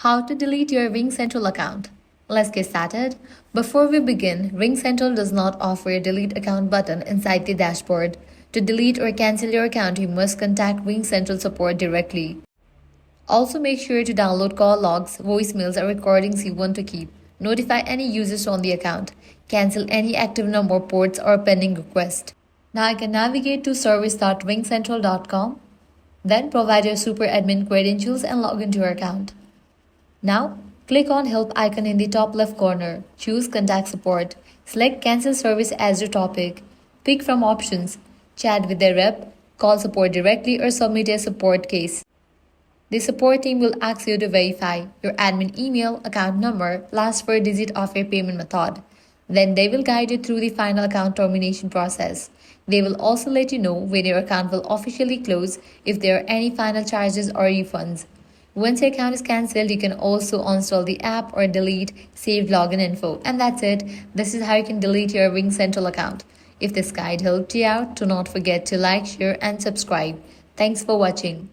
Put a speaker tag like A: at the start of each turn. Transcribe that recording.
A: How to delete your RingCentral account. Let's get started. Before we begin, RingCentral does not offer a delete account button inside the dashboard. To delete or cancel your account, you must contact RingCentral support directly. Also, make sure to download call logs, voicemails, or recordings you want to keep. Notify any users on the account. Cancel any active number, ports, or pending request. Now I can navigate to service.ringcentral.com. Then provide your super admin credentials and log into your account. Now, click on Help icon in the top left corner. Choose Contact Support. Select Cancel Service as your topic. Pick from options: Chat with a rep, call support directly, or submit a support case. The support team will ask you to verify your admin email, account number, last four digits of your payment method. Then they will guide you through the final account termination process. They will also let you know when your account will officially close, if there are any final charges or refunds. Once your account is cancelled, you can also uninstall the app or delete saved login info. And that's it. This is how you can delete your RingCentral account. If this guide helped you out, do not forget to like, share, and subscribe. Thanks for watching.